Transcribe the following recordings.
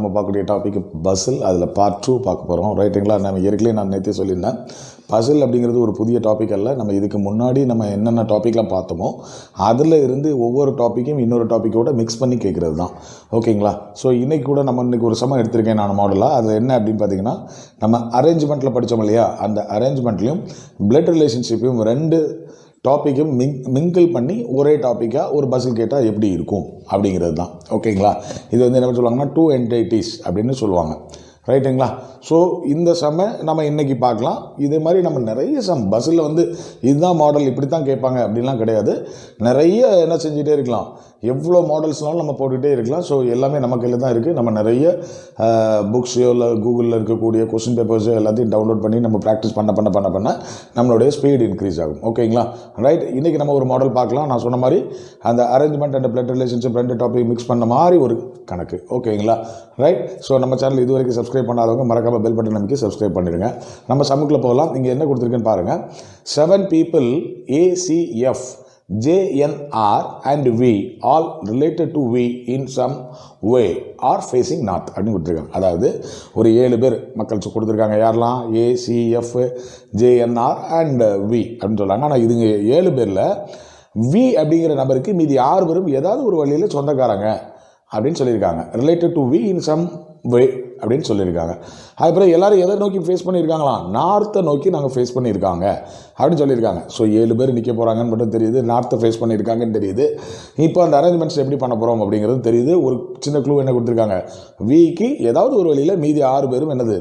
நம்ம பார்க்கக்கூடிய டாபிக் பசில். அதில் பார்ட் 2 பார்க்க போகிறோம். ரைட்டுங்களா? நம்ம ஏற்கனவே நான் நேற்றே சொல்லியிருந்தேன், பசில் அப்படிங்கிறது ஒரு புதிய டாபிக் அல்ல. நம்ம இதுக்கு முன்னாடி நம்ம என்னென்ன டாப்பிக்லாம் பார்த்தோமோ அதில் இருந்து ஒவ்வொரு டாப்பிக்கையும் இன்னொரு டாப்பிக்கோட மிக்ஸ் பண்ணி கேட்குறது தான். ஓகேங்களா? ஸோ இன்றைக்கி கூட நம்ம இன்றைக்கி ஒரு சமம் எடுத்திருக்கேன் நான் மாடலாக. அதில் என்ன அப்படின்னு பார்த்தீங்கன்னா, நம்ம அரேஞ்ச்மெண்ட்டில் படித்தோம் இல்லையா, அந்த அரேஞ்ச்மெண்ட்லேயும் பிளட் ரிலேஷன்ஷிப்பையும் ரெண்டு டாப்பிக்கும் மிங்கிள் பண்ணி ஒரே டாப்பிக்காக ஒரு பசில் கேட்டால் எப்படி இருக்கும் அப்படிங்கிறது தான். ஓகேங்களா? இது வந்து என்ன சொல்லுவாங்கன்னா 2 entities அப்படின்னு சொல்லுவாங்க. ரைட்டுங்களா? ஸோ இந்த சம நம்ம இன்றைக்கி பார்க்கலாம். இதே மாதிரி நம்ம நிறைய பஸ்ஸில் வந்து இதுதான் மாடல் இப்படி தான் கேட்பாங்க அப்படின்லாம் கிடையாது. நிறைய என்ன செஞ்சுட்டே இருக்கலாம், எவ்வளோ மாடல்ஸ்னாலும் நம்ம போட்டுகிட்டே இருக்கலாம். ஸோ எல்லாமே நம்ம கையில் தான் இருக்குது. நம்ம நிறைய புக்ஸையோ இல்லை கூகுளில் இருக்கக்கூடிய கொஸ்டின் பேப்பர்ஸோ எல்லாத்தையும் டவுன்லோட் பண்ணி நம்ம ப்ராக்டிஸ் பண்ண நம்மளுடைய ஸ்பீடு இன்க்ரீஸ் ஆகும். ஓகேங்களா? ரைட். இன்றைக்கி நம்ம ஒரு மாடல் பார்க்கலாம். நான் சொன்ன மாதிரி அந்த அரேஞ்ச்மெண்ட் அண்ட் பிளட் ரிலேஷன்ஷிப் ரெண்டு டாபிக் மிக்ஸ் பண்ண மாதிரி ஒரு கணக்கு. ஓகேங்களா? ரைட். ஸோ நம்ம சேனல் இது வரைக்கும் சப்ஸ்கிரைப் பண்ணாதவங்க மறக்காமல் பெல் பட்டன் அமைக்க சப்ஸ்கிரைப் பண்ணிடுங்க. நம்ம சமுக்கில் போகலாம். இங்கே என்ன கொடுத்துருக்குன்னு பாருங்கள். 7 people ACF JNR and V all related to V in some way are facing north அப்படின்னு கொடுத்துருக்காங்க. அதாவது ஒரு 7 பேர் மக்கள் கொடுத்துருக்காங்க. யாரெல்லாம்? ACF JNR and V அப்படின்னு சொல்கிறாங்க. ஆனால் இதுங்க 7 பேரில் V அப்படிங்கிற நபருக்கு மீதி 6 பேரும் ஏதாவது ஒரு வழியில் சொந்தக்காரங்க அப்படின்னு சொல்லியிருக்காங்க. Related to V in some way அப்படின்னு சொல்லியிருக்காங்க. அதுக்கப்புறம் எல்லோரும் எதை நோக்கி ஃபேஸ் பண்ணியிருக்காங்களாம்? நார்த்தை நோக்கி நாங்கள் ஃபேஸ் பண்ணியிருக்காங்க அப்படின்னு சொல்லியிருக்காங்க. ஸோ 7 பேர் நிற்க போகிறாங்கன்னு மட்டும் தெரியுது, நார்த்தை ஃபேஸ் பண்ணியிருக்காங்கன்னு தெரியுது. இப்போ அந்த அரேஞ்ச்மெண்ட்ஸ் எப்படி பண்ண போகிறோம் அப்படிங்கிறது தெரியுது. ஒரு சின்ன க்ளூ என்ன கொடுத்துருக்காங்க, விக்கு ஏதாவது ஒரு வழியில் மீதி 6 பேரும் என்னது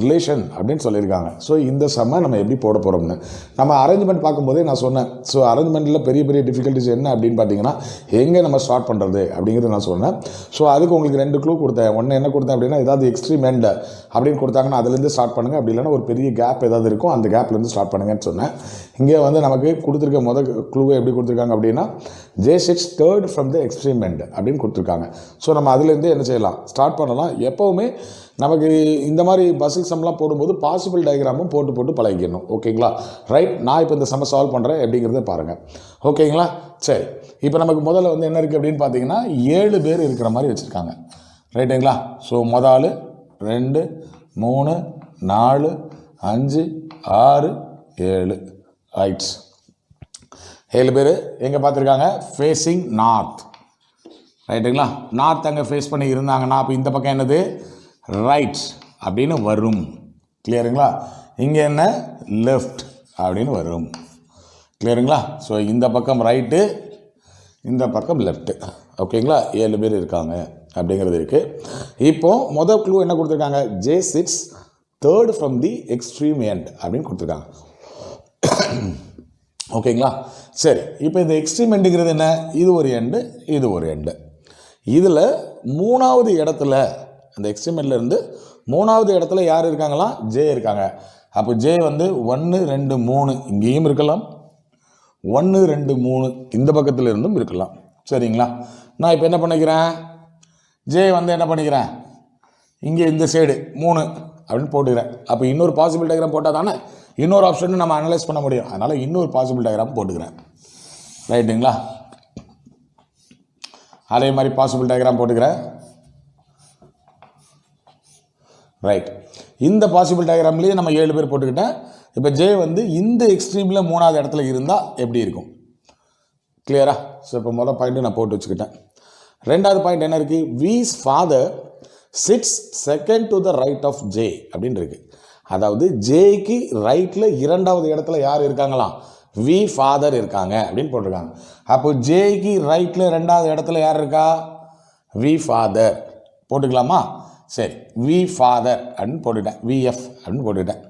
ரிலேஷன் அப்படின்னு சொல்லியிருக்காங்க. ஸோ இந்த சம்ம நம்ம எப்படி போட போகிறோம்னு நம்ம அரேஞ்ச்மெண்ட் பார்க்கும்போதே நான் சொன்னேன். ஸோ அரேஞ்ச்மெண்ட்டில் பெரிய பெரிய டிஃபிகல்ட்டிஸ் என்ன அப்படின்னு பார்த்தீங்கன்னா, எங்கே நம்ம ஸ்டார்ட் பண்ணுறது அப்படிங்கிறது நான் சொன்னேன். ஸோ அதுக்கு உங்களுக்கு 2 க்ளூ கொடுத்தேன். ஒன்று என்ன கொடுத்தேன் அப்படின்னா, ஏதாவது எக்ஸ்ட்ரீம் எண்ட் அப்படின்னு கொடுத்தாங்கன்னா அதுலேருந்து ஸ்டார்ட் பண்ணுங்கள். அப்படி இல்லைன்னா ஒரு பெரிய கேப் ஏதாவது இருக்கும், அந்த கேப்லேருந்து ஸ்டார்ட் பண்ணுங்கன்னு சொன்னேன். இங்கே வந்து நமக்கு கொடுத்துருக்க முதல் க்ளூவை எப்படி கொடுத்துருக்காங்க அப்படின்னா, J6 third from the extreme end அப்படின்னு கொடுத்துருக்காங்க. ஸோ நம்ம அதுலேருந்து என்ன செய்யலாம், ஸ்டார்ட் பண்ணலாம். எப்போவுமே நமக்கு இந்த மாதிரி பசில் சம்லாம் போடும்போது பாசிபிள் டயக்ராமும் போட்டு பழகிக்கணும். ஓகேங்களா? ரைட். நான் இப்போ இந்த சம்மை சால்வ் பண்ணுறேன் எப்படிங்கிறத பாருங்கள். ஓகேங்களா? சரி. இப்போ நமக்கு முதல்ல வந்து என்ன இருக்குது அப்படின்னு பார்த்தீங்கன்னா, 7 பேர் இருக்கிற மாதிரி வச்சுருக்காங்க. ரைட்டுங்களா? ஸோ முதல் 2 3 4 5 6 7 ரைட்ஸ். 7 பேர் எங்கே பார்த்துருக்காங்க? Facing north. ரைட்டுங்களா? நார்த் அங்கே ஃபேஸ் பண்ணி இருந்தாங்கன்னா அப்போ இந்த பக்கம் என்னது? ரைட் அப்படின்னு வரும். கிளியருங்களா? இங்கே என்ன? லெஃப்ட் அப்படின்னு வரும். கிளியருங்களா? ஸோ இந்த பக்கம் ரைட்டு, இந்த பக்கம் லெஃப்ட்டு. ஓகேங்களா? 7 பேர் இருக்காங்க அப்படிங்கிறது இருக்குது. இப்போது முதல் க்ளூ என்ன கொடுத்துருக்காங்க? J6 third from the extreme end அப்படின்னு கொடுத்துருக்காங்க. ஓகேங்களா? சரி. இப்போ இந்த எக்ஸ்ட்ரீம் எண்டுங்கிறது என்ன? இது ஒரு எண்டு, இது ஒரு எண்டு. இதில் 3வது இடத்துல, அந்த எக்ஸ்ட்ரீம் எண்ட்லேருந்து 3வது இடத்துல யார் இருக்காங்களா? ஜே இருக்காங்க. அப்போ ஜே வந்து 1 2 3 இங்கேயும் இருக்கலாம், 1 2 3 இந்த பக்கத்தில் இருந்தும் இருக்கலாம். சரிங்களா? நான் இப்போ என்ன பண்ணிக்கிறேன், ஜே வந்து என்ன பண்ணிக்கிறேன், இங்கே இந்த சைடு 3 அப்படின்னு போட்டுக்கிறேன். அப்போ இன்னொரு பாசிபிள் டயக்ராம் போட்டால் தானே இன்னொரு ஆப்ஷன் நம்ம அனலைஸ் பண்ண முடியும். அதனால் இன்னொரு பாசிபிள் டயக்ராம் போட்டுக்கிறேன். ரைட்டுங்களா? அதே மாதிரி பாசிபிள் டயக்ராம் போட்டுக்கிறேன். ரைட். இந்த பாசிபிள் டயக்ராம்லேயே நம்ம 7 பேர் போட்டுக்கிட்டேன். இப்போ ஜே வந்து இந்த எக்ஸ்ட்ரீமில் 3வது இடத்துல இருந்தால் எப்படி இருக்கும்? கிளியரா? ஸோ இப்போ முதல் பாயிண்ட்டு நான் போட்டு வச்சுக்கிட்டேன். 2வது பாயிண்ட் என்ன இருக்குது? V's father sits second to the right of J அப்படின்னு இருக்குது. அதாவது ஜேக்கு ரைட்டில் 2வது இடத்துல யார் இருக்காங்களாம்? வி ஃபாதர் இருக்காங்க அப்படின்னு போட்டிருக்காங்க. அப்போ ஜேக்கு ரைட்டில் 2வது இடத்துல யார் இருக்கா? வி ஃபாதர் போட்டுக்கலாமா? சரி. வி ஃபாதர் அப்படின்னு போட்டுட்டேன், விஎஃப் அப்படின்னு போட்டுக்கிட்டேன்.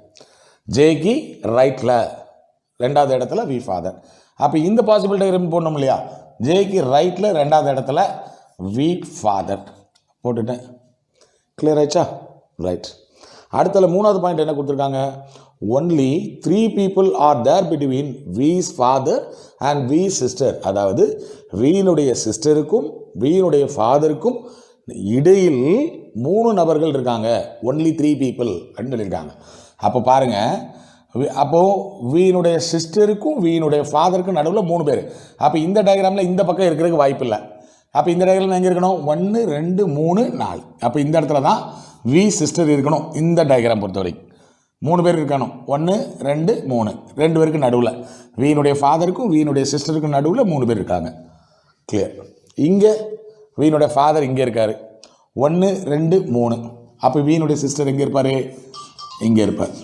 ஜேக்கு ரைட்டில் 2வது இடத்துல வி ஃபாதர். அப்போ இந்த பாசிபிள் டயக்ராம் போடணும் இல்லையா? ஜேக்கு ரைட்டில் 2வது இடத்துல வி ஃபாதர் போட்டுட்டேன். கிளியர் ஆயிடுச்சா? ரைட். அடுத்தல 3வது பாயிண்ட் என்ன கொடுத்துருக்காங்க? Only 3 people are there between V's father and V's sister. அதாவது வீனுடைய சிஸ்டருக்கும் வீனுடைய ஃபாதருக்கும் இடையில் 3 நபர்கள் இருக்காங்க. ஒன்லி 3 people அப்படின்னு சொல்லியிருக்காங்க. அப்போ பாருங்கள், அப்போது வீனுடைய சிஸ்டருக்கும் வீனுடைய ஃபாதருக்கும் நடுவில் 3 பேர். அப்போ இந்த டயக்ராமில் இந்த பக்கம் இருக்கிறதுக்கு வாய்ப்பு இல்லை. அப்போ இந்த டயக்ராம் எங்கே இருக்கணும்? 1 2 3 4. அப்போ இந்த இடத்துல தான் வி சிஸ்டர் இருக்கணும். இந்த டயக்ராம் பொறுத்த வரைக்கும் 3 பேர் இருக்கணும். 1 2 3 2 பேருக்கு நடுவில், வீனுடைய ஃபாதருக்கும் வீனுடைய சிஸ்டருக்கும் நடுவில் 3 பேர் இருக்காங்க. கிளியர். இங்கே வீனுடைய ஃபாதர் இங்கே இருக்கார். 1 2 3. அப்போ வீனுடைய சிஸ்டர் எங்கே இருப்பார்? இங்கே இருப்பார்.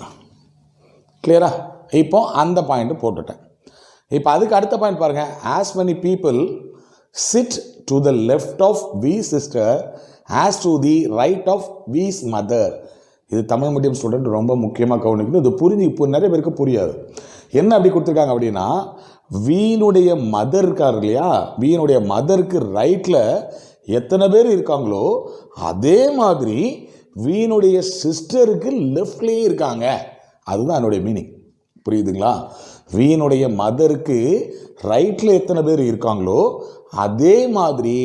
கிளியரா? இப்போ அந்த பாயிண்ட் போட்டுட்டேன். இப்போ அதுக்கு அடுத்த பாயிண்ட் பாருங்கள். As many people sit to the left of V sister as to the right of V's mother. இது தமிழ் மீடியம் ஸ்டூடெண்ட் ரொம்ப முக்கியமாக கவனிக்கணும். இது புரிஞ்சு இப்போ நிறைய பேருக்கு புரியாது. என்ன அப்படி கொடுத்துருக்காங்க அப்படின்னா, வீனுடைய மதர் இருக்கார் இல்லையா, வீனுடைய மதருக்கு ரைட்டில் எத்தனை பேர் இருக்காங்களோ அதே மாதிரி வீனுடைய சிஸ்டருக்கு லெஃப்ட்லேயே இருக்காங்க. அதுதான் என்னுடைய மீனிங். புரியுதுங்களா? வீனுடைய மதருக்கு ரைட்டில் எத்தனை பேர் இருக்காங்களோ அதே மாதிரி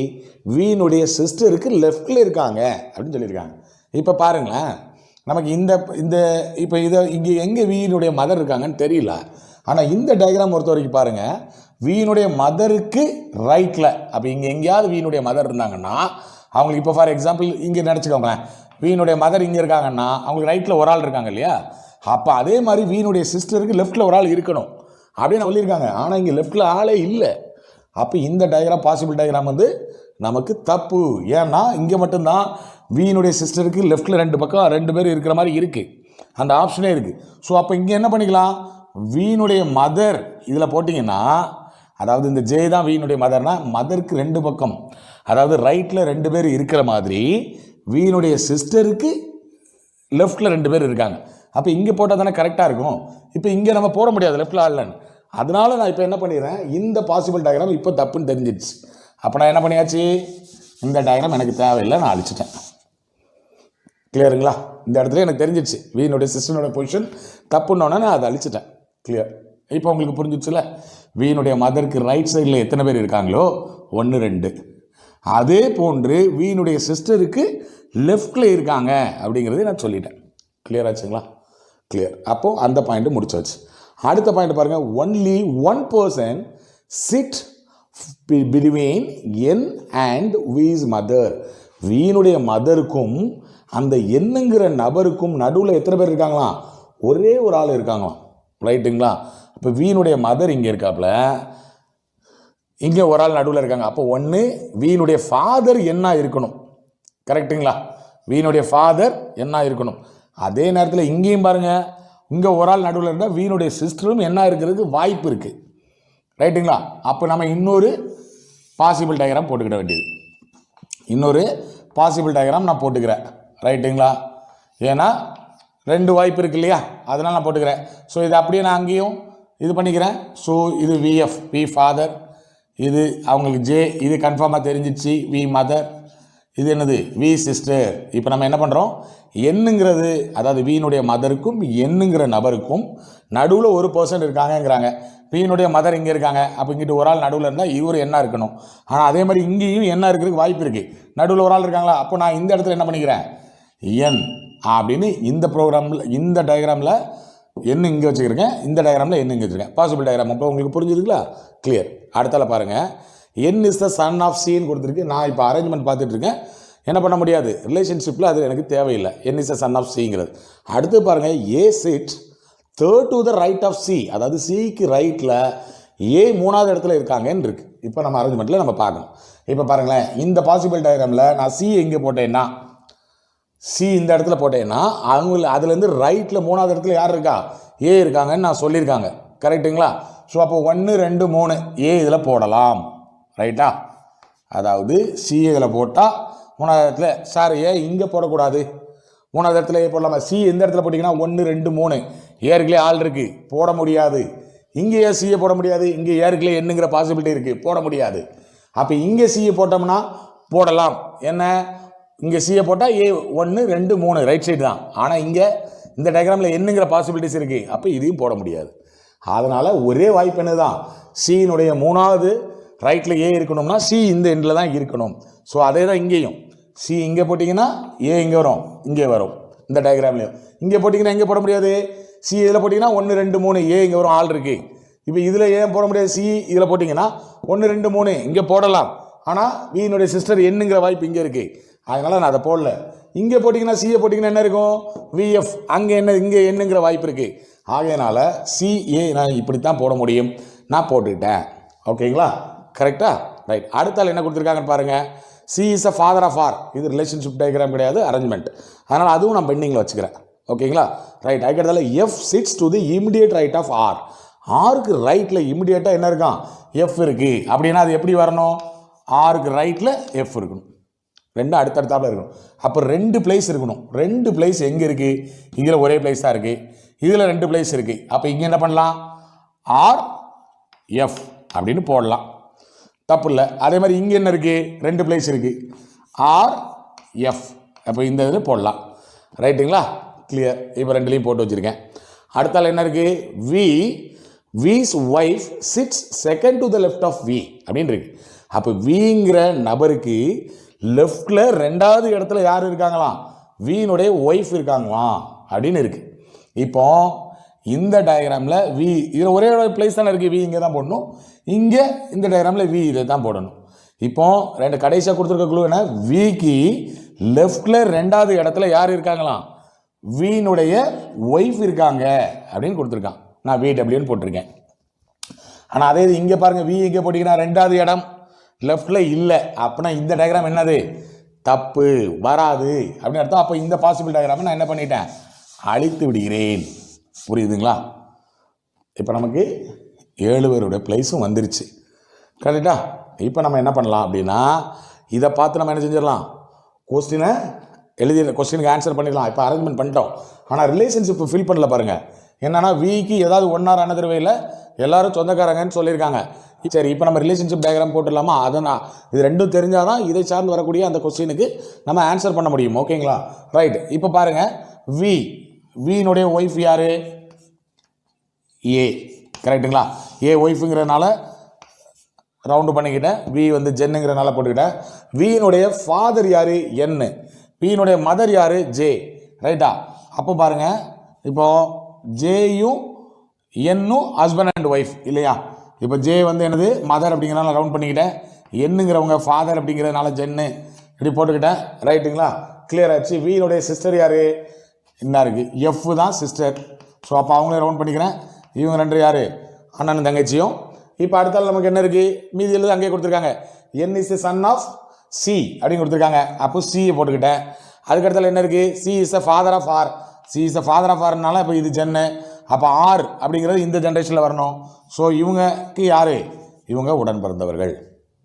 வீனுடைய சிஸ்டருக்கு லெஃப்டில் இருக்காங்க அப்படின்னு சொல்லியிருக்காங்க. இப்போ பாருங்களேன், நமக்கு இந்த இப்போ இதை இங்கே எங்கே வீனுடைய மதர் இருக்காங்கன்னு தெரியல. ஆனால் இந்த டயக்ராம் பொறுத்த வரைக்கும் பாருங்கள், வீனுடைய மதருக்கு ரைட்டில், அப்போ இங்கே எங்கேயாவது வீனுடைய மதர் இருந்தாங்கன்னா அவங்களுக்கு, இப்போ ஃபார் எக்ஸாம்பிள் இங்கே நினச்சிக்கோங்களேன், வீனுடைய மதர் இங்கே இருக்காங்கன்னா அவங்களுக்கு ரைட்டில் ஒரு ஆள் இருக்காங்க இல்லையா, அப்போ அதே மாதிரி வீனுடைய சிஸ்டருக்கு லெஃப்டில் ஒரு ஆள் இருக்கணும் அப்படின்னு சொல்லியிருக்காங்க. ஆனால் இங்கே லெஃப்டில் ஆளே இல்லை. அப்போ இந்த டயக்ராம், பாசிபிள் டயக்ராம் வந்து நமக்கு தப்பு. ஏன்னா இங்கே மட்டும்தான் வீனுடைய சிஸ்டருக்கு லெஃப்டில் 2 பக்கம் 2 பேர் இருக்கிற மாதிரி இருக்குது, அந்த ஆப்ஷனே இருக்குது. ஸோ அப்போ இங்கே என்ன பண்ணிக்கலாம், வீனுடைய மதர் இதில் போட்டிங்கன்னா, அதாவது இந்த ஜே தான் வீனுடைய மதர்னா மதருக்கு 2 பக்கம், அதாவது ரைட்டில் 2 பேர் இருக்கிற மாதிரி வீனுடைய சிஸ்டருக்கு லெஃப்டில் 2 பேர் இருக்காங்க. அப்போ இங்கே போட்டால் தானே கரெக்டாக இருக்கும். இப்போ இங்கே நம்ம போட முடியாது லெஃப்டில் ஆடலன்னு. அதனால நான் இப்போ என்ன பண்ணிடுறேன், இந்த பாசிபிள் டயக்ராம் இப்போ தப்புன்னு தெரிஞ்சிடுச்சு. அப்போ நான் என்ன பண்ணியாச்சு, இந்த டயக்ராம் எனக்கு தேவையில்லை, நான் அழிச்சிட்டேன். கிளியருங்களா? இந்த இடத்துல எனக்கு தெரிஞ்சிடுச்சு வீனுடைய சிஸ்டனோட பொசிஷன் தப்புன்னொன்னே நான் அதை அழிச்சிட்டேன். கிளியர்? இப்போ உங்களுக்கு புரிஞ்சிடுச்சுல, வீனுடைய மதருக்கு ரைட் சைடில் எத்தனை பேர் இருக்காங்களோ 1 2, அதே போன்று வீனுடைய சிஸ்டருக்கு லெஃப்டில் இருக்காங்க அப்படிங்கிறது நான் சொல்லிட்டேன். கிளியர் ஆச்சுங்களா? கிளியர். அப்போது அந்த பாயிண்ட் முடிச்சாச்சு. அடுத்த பாயிண்ட் பாருங்கள். Only 1 person sit between N and V's mother. வீனுடைய மதருக்கும் அந்த என்னங்கிற நபருக்கும் நடுவில் எத்தனை பேர் இருக்காங்களாம்? ஒரே ஒரு ஆள் இருக்காங்களாம். ரைட்டுங்களா? இப்போ வீனுடைய மதர் இங்கே இருக்காப்புல, இங்கே ஒரு ஆள் நடுவில் இருக்காங்க. அப்போ ஒன்று வீனுடைய ஃபாதர் என்ன இருக்கணும். கரெக்டுங்களா? வீனுடைய ஃபாதர் என்ன இருக்கணும். அதே நேரத்தில் இங்கேயும் பாருங்கள், இங்கே ஒரு ஆள் நடுவில் இருந்தால் வீனுடைய சிஸ்டரும் என்ன இருக்கிறதுக்கு வாய்ப்பு இருக்குது. ரைட்டுங்களா? அப்போ நம்ம இன்னொரு பாசிபிள் டயக்ராம் போட்டுக்கிட வேண்டியது. இன்னொரு பாசிபிள் டயக்ராம் நான் போட்டுக்கிறேன். ரைட்டுங்களா? ஏன்னா 2 வாய்ப்பு இருக்கு இல்லையா, அதனால் நான் போட்டுக்கிறேன். ஸோ இது அப்படியே நான் அங்கேயும் இது பண்ணிக்கிறேன். ஸோ இது விஎஃப், வி ஃபாதர், இது அவங்களுக்கு ஜே, இது கன்ஃபார்மாக தெரிஞ்சிச்சு, வி மதர், இது என்னது வி சிஸ்டர். இப்போ நம்ம என்ன பண்ணுறோம், என்னங்கிறது, அதாவது வீனுடைய மதருக்கும் என்னங்கிற நபருக்கும் நடுவில் ஒரு பர்சன் இருக்காங்கங்கிறாங்க. வீனுடைய மதர் இங்கே இருக்காங்க, அப்போ இங்கிட்டு ஒரு ஆள் நடுவில் இருந்தால் இவர் என்ன இருக்கணும். ஆனால் அதே மாதிரி இங்கேயும் என்ன இருக்கிறதுக்கு வாய்ப்பு இருக்குது, நடுவில் ஒரு ஆள் இருக்காங்களா. அப்போ நான் இந்த இடத்துல என்ன பண்ணிக்கிறேன், என் அப்படின்னு இந்த ப்ரோக்ராமில், இந்த டயக்ராமில் என்ன இங்கே வச்சுக்கிறேங்க, இந்த டயக்ராமில் என்ன இங்கே வச்சுருக்கேன். Possible diagram. அப்போ உங்களுக்கு புரிஞ்சுதுங்களா? கிளியர். அடுத்தால பாருங்கள், என் இஸ் த சன் ஆஃப் சின்னு கொடுத்துருக்கு. நான் இப்போ அரேஞ்ச்மெண்ட் பார்த்துட்ருக்கேன், என்ன பண்ண முடியாது, ரிலேஷன்ஷிப்பில் அது எனக்கு தேவையில்லை. N is the son of சிங்கிறது. அடுத்து பாருங்கள், A sit third to the right of C, அதாவது சிக்கு ரைட்டில் ஏ 3வது இடத்துல இருக்காங்கன்னு இருக்குது. இப்போ நம்ம அரேஞ்ச்மெண்ட்டில் நம்ம பார்க்கணும். இப்போ பாருங்களேன், இந்த பாசிபிள் டயக்ராமில் நான் சி எங்கே போட்டேன்னா, சி இந்த இடத்துல போட்டேன்னா அவங்க அதுலேருந்து ரைட்டில் 3வது இடத்துல யார் இருக்கா, ஏ இருக்காங்கன்னு நான் சொல்லியிருக்காங்க. கரெக்டுங்களா? ஸோ அப்போ 1 2 3 ஏ இதில் போடலாம். ரைட்டா? அதாவது சி இதில் போட்டால் 3வது இடத்துல, சார் ஏ இங்கே போடக்கூடாது, 3வது இடத்துல ஏ போடலாமா? சி எந்த இடத்துல போட்டிங்கன்னா 1 2 3 ஏற்கனவே ஆள் இருக்குது, போட முடியாது. இங்கே ஏன் சியை போட முடியாது, இங்கே ஏற்கனவே என்னங்கிற பாசிபிலிட்டி இருக்குது, போட முடியாது. அப்போ இங்கே சியை போட்டோம்னா போடலாம். என்ன, இங்கே சியை போட்டால் ஏ 1 2 3 ரைட் சைடு தான். ஆனால் இங்கே இந்த டயக்ராமில் என்னங்கிற பாசிபிலிட்டிஸ் இருக்குது, அப்போ இதையும் போட முடியாது. அதனால் ஒரே வாய்ப்பு என்ன தான், சியினுடைய 3வது ரைட்டில் ஏ இருக்கணும்னா சி இந்த எண்டில் தான் இருக்கணும். ஸோ அதே தான் இங்கேயும், சி இங்கே போட்டிங்கன்னா ஏ இங்கே வரும், இங்கே வரும். இந்த டயக்ராம்லேயும் இங்கே போட்டிங்கன்னா எங்கே போட முடியாது, சி இதில் போட்டிங்கன்னா 1 2 3 ஏ இங்கே வரும், ஆள் இருக்குது. இப்போ இதில் ஏன் போட முடியாது, சி இதில் போட்டிங்கன்னா 1 2 3 இங்கே போடலாம். ஆனால் வியினுடைய சிஸ்டர் என்னங்கிற வாய்ப்பு இங்கே இருக்குது, அதனால் நான் அதை போடல. இங்கே போட்டிங்கன்னா சிஏ போட்டிங்கன்னா என்ன இருக்கும், விஎஃப், அங்கே என்ன இங்கே என்னங்கிற வாய்ப்பு இருக்குது. ஆகையினால சிஏ நான் இப்படி தான் போட முடியும், நான் போட்டுக்கிட்டேன். ஓகேங்களா, கரெக்டா? ரைட். அடுத்தால் என்ன கொடுத்துருக்காங்கன்னு பாருங்கள். C is a father of R. இது ரிலேஷன்ஷிப் டயக்ராம் கிடையாது, அரேஞ்ச்மெண்ட். அதனால் அதுவும் நான் பெண்டிங்கில் வச்சுக்கிறேன். ஓகேங்களா, ரைட். அதுக்கிறதால F sits to the immediate right of R. ஆருக்கு ரைட்டில் இமிடியேட்டாக என்ன இருக்கான், எஃப் இருக்குது. அப்படின்னா அது எப்படி வரணும், ஆருக்கு ரைட்டில் எஃப் இருக்கணும், ரெண்டும் அடுத்தடுத்தாப்பில் இருக்கணும். அப்போ 2 பிளேஸ் இருக்கணும். 2 பிளேஸ் எங்கே இருக்குது, இதில் ஒரே பிளேஸ் தான் இருக்குது, இதில் 2 பிளேஸ் இருக்குது. அப்போ இங்கே என்ன பண்ணலாம், ஆர் எஃப் அப்படின்னு போடலாம், தப்பு இல்லை. அதே மாதிரி இங்கே என்ன இருக்குது, 2 பிளேஸ் இருக்குது, ஆர் எஃப். அப்போ இந்த இதில் போடலாம். ரைட்டுங்களா, கிளியர். இப்போ 2லையும் போட்டு வச்சுருக்கேன். அடுத்தால் என்ன இருக்குது, V's wife sits second to the left of V அப்படின்னு இருக்கு. அப்போ விங்கிற நபருக்கு லெஃப்டில் 2வது இடத்துல யார் இருக்காங்களாம், வியினுடைய ஒய்ஃப் இருக்காங்களாம் அப்படின்னு இருக்கு. இப்போ இந்த டயக்ராமில் வி இதில் ஒரே பிளேஸ் தானே இருக்குது, வி இங்கே தான் போடணும், இங்கே இந்த டயக்ராமில் வி இதை தான் போடணும். இப்போ கடைசியாக கொடுத்துருக்க குழு என்ன, விக்கு லெஃப்டில் 2வது இடத்துல யார் இருக்காங்களாம், வியினுடைய ஒய்ஃப் இருக்காங்க அப்படின்னு கொடுத்துருக்கான். நான் விடபிள்யூன்னு போட்டிருக்கேன். ஆனால் அதே இது இங்கே பாருங்கள், வி இங்கே போட்டிங்கன்னா 2வது இடம் லெஃப்டில் இல்லை. அப்படின்னா இந்த டயக்ராம் என்னது, தப்பு, வராது அப்படின்னு அர்த்தம். அப்போ இந்த பாசிபிள் டயக்ராமை நான் என்ன பண்ணிட்டேன், அழித்து விடுகிறேன். புரியுதுங்களா? இப்போ நமக்கு 7 பேருடைய பிளேஸும் வந்துருச்சு, கரெக்டா? இப்போ நம்ம என்ன பண்ணலாம் அப்படின்னா, இதை பார்த்து நம்ம என்ன செஞ்சிடலாம், கொஸ்டினை எழுதி கொஸ்டினுக்கு ஆன்சர் பண்ணிடலாம். இப்போ அரேஞ்ச்மெண்ட் பண்ணிட்டோம், ஆனால் ரிலேஷன்ஷிப் ஃபில் பண்ணல பாருங்கள். என்னன்னா விக்கு ஏதாவது 1 ஆர் another way எல்லாரும் சொந்தக்காரங்கன்னு சொல்லியிருக்காங்க. சரி, இப்போ நம்ம ரிலேஷன்ஷிப் டயக்ராம் போட்டுடலாமா? அதை நான் இது 2ம் தெரிஞ்சால் தான் இதை சார்ந்து வரக்கூடிய அந்த கொஸ்டினுக்கு நம்ம ஆன்சர் பண்ண முடியும். ஓகேங்களா, ரைட். இப்போ பாருங்கள், வியினுடைய ஒய்ஃப் யார், ஏ, கரெக்டுங்களா? ஏ ஒய்ஃபுங்கிறதுனால ரவுண்டு பண்ணிக்கிட்டேன், வி வந்து ஜென்னுங்கிறனால போட்டுக்கிட்டேன். வியினுடைய ஃபாதர் யார், என், வியினுடைய மதர் யார், ஜே, ரைட்டா? அப்போ பாருங்கள், இப்போ ஜேயும் என்னும் ஹஸ்பண்ட் அண்ட் ஒய்ஃப் இல்லையா? இப்போ ஜே வந்து என்னது, மதர் அப்படிங்கிறனால ரவுண்ட் பண்ணிக்கிட்டேன், என்னங்கிறவங்க ஃபாதர் அப்படிங்கிறதுனால ஜென்னு இப்படி போட்டுக்கிட்டேன். ரைட்டுங்களா, கிளியர் ஆச்சு. வியினுடைய சிஸ்டர் யார், என்ன இருக்குது, எஃப் தான் சிஸ்டர். ஸோ அப்போ அவங்களே ரவுண்ட் பண்ணிக்கிறேன். இவங்க 2 யார், அண்ணனும் தங்கச்சியும். இப்போ அடுத்தால் நமக்கு என்ன இருக்குது, மீதி எழுது அங்கேயே கொடுத்துருக்காங்க, N is the son of C அப்படின்னு கொடுத்துருக்காங்க. அப்போ சியை போட்டுக்கிட்டேன். அதுக்கடுத்தால் என்ன இருக்குது, C is a father of R. C is a father of ஆர்னால இப்போ இது ஜென்னு. அப்போ ஆர் அப்படிங்கிறது இந்த ஜென்ரேஷனில் வரணும். ஸோ இவங்களுக்கு யார், இவங்க உடன் பிறந்தவர்கள்.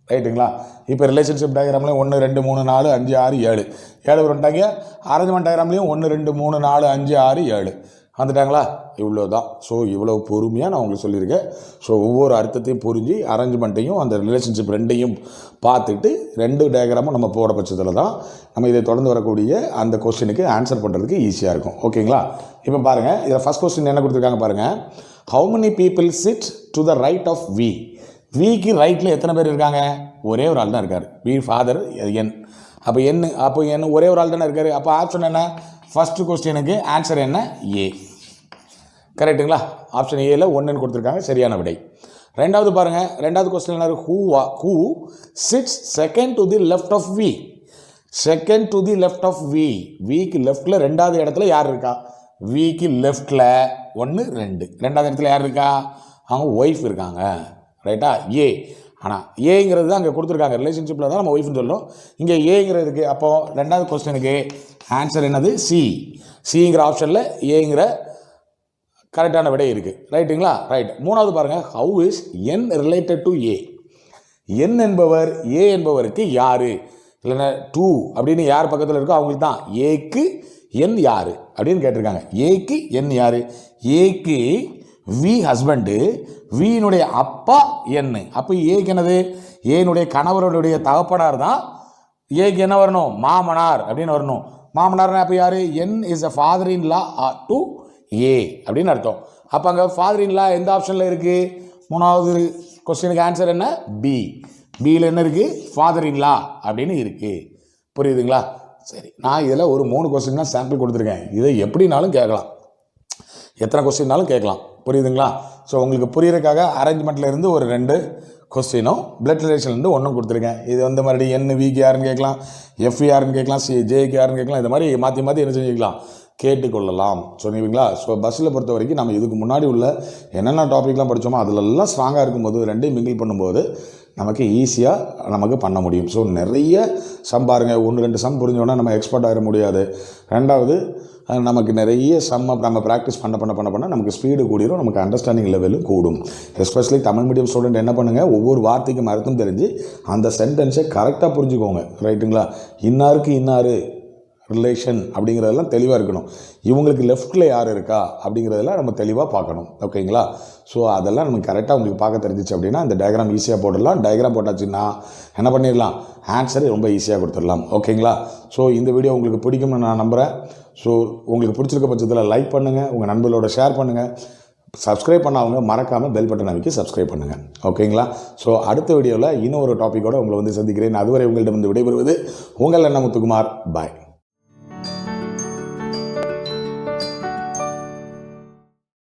ரைட்டுங்களா? இப்போ ரிலேஷன்ஷிப் டயக்ராம்லேயும் 1 2 3 4 5 6 7 7 வந்துட்டாங்க. அரேஞ்ச்மெண்ட் டயக்ராம்லேயும் 1 2 3 4 5 6 7 வந்துட்டாங்களா? இவ்வளோ தான். ஸோ இவ்வளோ பொறுமையாக நான் உங்களுக்கு சொல்லியிருக்கேன். ஸோ ஒவ்வொரு அர்த்தத்தையும் புரிஞ்சு அரேஞ்ச்மெண்ட்டையும் அந்த ரிலேஷன்ஷிப் 2ஐயும் பார்த்துட்டு 2 டயக்ராமும் நம்ம போட பட்சத்தில் தான் நம்ம இதை தொடர்ந்து வரக்கூடிய அந்த கொஸ்டினுக்கு ஆன்சர் பண்ணுறதுக்கு ஈஸியாக இருக்கும். ஓகேங்களா? இப்போ பாருங்கள், இதில் ஃபஸ்ட் கொஸ்டின் என்ன கொடுத்துருக்காங்க பாருங்கள். How many people sit to the right of V. விக்கு ரைட்டில் எத்தனை பேர் இருக்காங்க, ஒரே ஒரு ஆள் தான் இருக்கார், வி ஃபாதர் என். அப்போ என் ஒரே ஒரு ஆள் தானே இருக்கார். அப்போ ஆப்ஷன் என்ன, ஃபஸ்ட்டு கொஸ்டினுக்கு ஆன்சர் என்ன, ஏ. கரெக்டுங்களா? ஆப்ஷன் ஏல 1ன்னு கொடுத்துருக்காங்க, சரியான விடை. ரெண்டாவது பாருங்கள், ரெண்டாவது கொஸ்டின் என்ன, who sits second to the left of V. Second to the left of V. விக்கு லெஃப்டில் 2வது இடத்துல யார் இருக்கா, விக்கு லெஃப்டில் 1 2 2வது இடத்துல யார் இருக்கா, அவங்க ஒய்ஃப் இருக்காங்க. ரைட்டா? ஏ. ஆனால் ஏங்கிறது தான் அங்கே கொடுத்துருக்காங்க, ரிலேஷன்ஷிப்பில் தான் நம்ம ஒய்ஃப்னு சொல்லணும். இங்கே ஏங்கிறதுக்கு அப்போது 2வது கொஸ்டினுக்கு ஆன்சர் என்னது, சி. சிங்கிற ஆப்ஷனில் ஏங்கிற கரெக்டான விடை இருக்குது. ரைட்டுங்களா? ரைட். 3வது பாருங்கள், how is N related to A. N என்பவர் ஏ என்பவருக்கு யார், இல்லைன்னா 2 அப்படின்னு யார் பக்கத்தில் இருக்கோ அவங்களுக்கு தான். ஏக்கு என் யார் அப்படின்னு கேட்டிருக்காங்க. ஏக்கு என் யார், ஏக்கு வி ஹஸ்பண்டு, வியினுடைய அப்பா என். அப்போ ஏக்கு என்னது, ஏனுடைய கணவருடைய தகப்பனார் தான் ஏக்கு என்ன வரணும், மாமனார் அப்படின்னு வரணும். மாமனார்னா அப்போ யார், N is a father in law to A அப்படின்னு அர்த்தம். அப்போ அங்கே ஃபாதர் இன் லா எந்த ஆப்ஷனில் இருக்குது, 3வது கொஸ்டினுக்கு ஆன்சர் என்ன, பி. பியில் என்ன இருக்குது, ஃபாதர் இன் லா அப்படின்னு இருக்குது. புரியுதுங்களா? சரி, நான் இதில் ஒரு 3 கொஸ்டின் தான் சாம்பிள் கொடுத்துருக்கேன். இதை எப்படினாலும் கேட்கலாம், எத்தனை கொஸ்டின்னாலும் கேட்கலாம். புரியுதுங்களா? ஸோ உங்களுக்கு புரியுறதுக்காக அரேஞ்ச்மெண்ட்டில் இருந்து ஒரு 2 கொஸ்டினும் பிளட் ரிலேஷன்லேருந்து ஒன்றும் கொடுத்துருக்கேன். இது வந்து மறுபடியும் என் விக்கு யாருன்னு கேட்கலாம், எஃப் யாருன்னு கேட்கலாம், ஜேக்கு யாருன்னு கேட்கலாம். இந்த மாதிரி மாற்றி மாற்றி என்ன செஞ்சுக்கலாம், கேட்டுக்கொள்ளலாம். சொன்னீங்களா? ஸோ பஸ்ஸில் பொறுத்த வரைக்கும் நம்ம இதுக்கு முன்னாடி உள்ள என்னென்ன டாப்பிக்லாம் படித்தோமோ அதிலெல்லாம் ஸ்ட்ராங்காக இருக்கும்போது ரெண்டையும் மிங்கிள் பண்ணும்போது நமக்கு ஈஸியாக நமக்கு பண்ண முடியும். ஸோ நிறைய சம் பாருங்கள், 1-2 சம் புரிஞ்சோன்னா நம்ம எக்ஸ்பர்ட் ஆகிட முடியாது. ரெண்டாவது நமக்கு நிறைய சம்மை நம்ம ப்ராக்டிஸ் பண்ண நமக்கு ஸ்பீடு கூடிரும், நமக்கு அண்டர்ஸ்டாண்டிங் லெவலும் கூடும். எஸ்பெஷலி தமிழ் மீடியம் ஸ்டூடெண்ட் என்ன பண்ணுங்கள், ஒவ்வொரு வார்த்தைக்கும் அர்த்தம் தெரிஞ்சு அந்த சென்டென்ஸை கரெக்டாக புரிஞ்சுக்கோங்க. ரைட்டுங்களா? இன்னாருக்கு இன்னார் ரிலேஷன் அப்படிங்கிறதெல்லாம் தெளிவாக இருக்கணும். இவங்களுக்கு லெஃப்ட்டில் யார் இருக்கா அப்படிங்கிறதெல்லாம் நம்ம தெளிவாக பார்க்கணும். ஓகேங்களா? ஸோ அதெல்லாம் நமக்கு கரெக்டாக உங்களுக்கு பார்க்க தெரிஞ்சிச்சு அப்படின்னா இந்த டயக்ராம் ஈஸியாக போடலாம். டயக்ராம் போட்டாச்சுன்னா என்ன பண்ணிடலாம், ஆன்சர் ரொம்ப ஈஸியாக கொடுத்துடலாம். ஓகேங்களா? ஸோ இந்த வீடியோ உங்களுக்கு பிடிக்கும்னு நான் நம்புகிறேன். ஸோ உங்களுக்கு பிடிச்சிருக்க பட்சத்தில் லைக் பண்ணுங்கள், உங்கள் நண்பர்களோட ஷேர் பண்ணுங்கள். சப்ஸ்கிரைப் பண்ணாதவங்க மறக்காமல் பெல் பட்டன் அமைக்கி சப்ஸ்கிரைப் பண்ணுங்கள். ஓகேங்களா? ஸோ அடுத்த வீடியோவில் இன்னொரு டாப்பிக்கோடு உங்களை வந்து சந்திக்கிறேன். அதுவரை உங்கள்கிட்ட வந்து விடைபெறுவது உங்கள் அண்ணா முத்துக்குமார். பாய்.